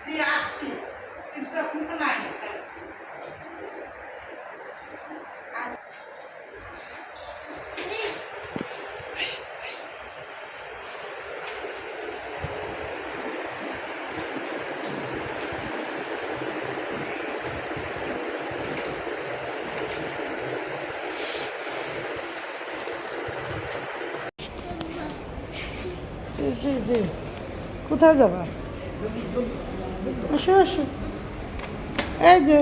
যে আসছি, কিন্তু এখন তো নাই। জি জি জি, কোথায় যাবা? আসো আসো, এই যে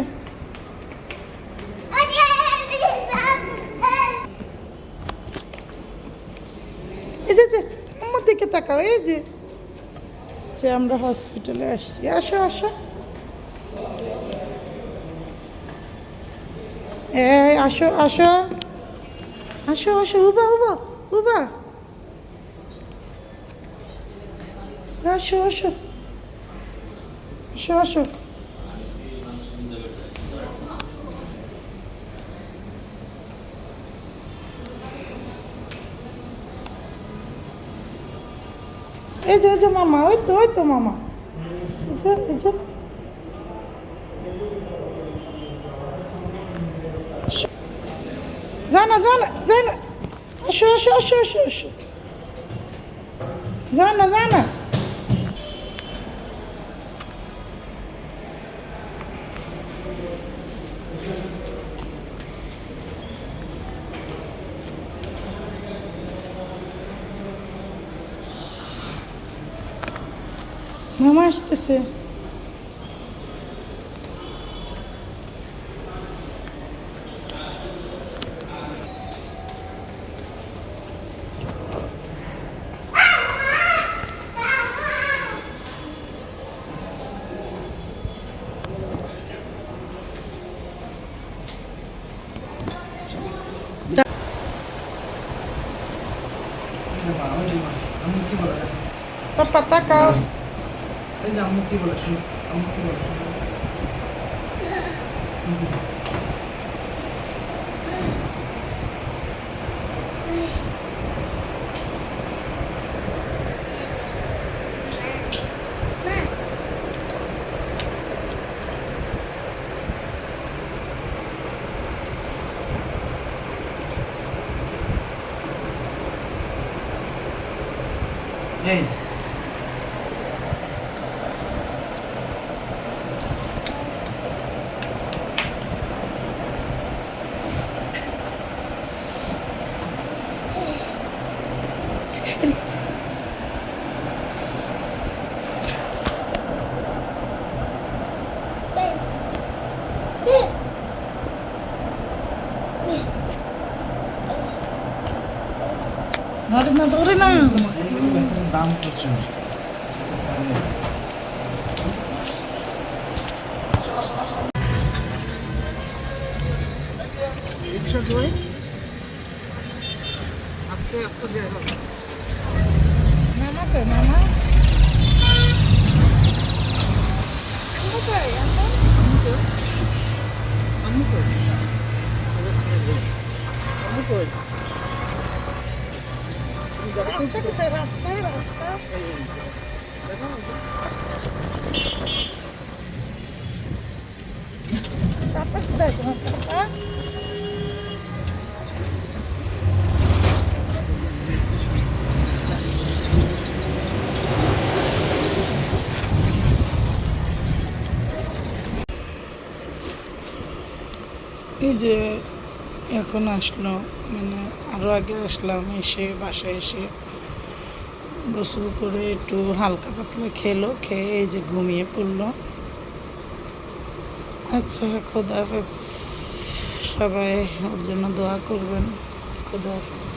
এই যে আমার দিকে তাকাও, এই যে যে আমরা হসপিটালে আসছি। আসো আসো, এই আসো আসো আসো আসো, উবা উবা উবা, আসো আসো আসো আসো। এই যে মামা, ওই তো মামা, এই যে জানা জানা জানা, আসো আসো আসো আসো আসো, জানা জানা। মামা আসতেছে। পাপা তাকাও, এই যে আম্মু কি বলে শুনো, আম্মু কি বলে শুনো। এই যে ধরে না ধরে না। এগুলো বেচারার দাম প্রচুর, সেটা তাহলে রিক্সা কই আস্তে আস্তে দেয়া হবে। মামা কই মামা? মামা কই? আম্মু কই? আম্মু কই? মেজাজ খারাপ হয়ে গেছে। আম্মু কই? তুমি গাড়িতে রাস্তা উঠছো? কোথায়? রাস্তায় রাস্তা। এই যে রাস্তা। দেখো এই যে পাপা কোথায় তোমার পাপা? স্টেশন। এই যে এখন আসলো, মানে আরও আগে আসলাম, এসে বাসায় এসে গোসল করে একটু হালকা পাতলা খেলো, খেয়ে এই যে ঘুমিয়ে পড়লো। আচ্ছা, খোদা হাফেজ, সবাই ওর জন্য দোয়া করবেন। খোদা হাফেজ।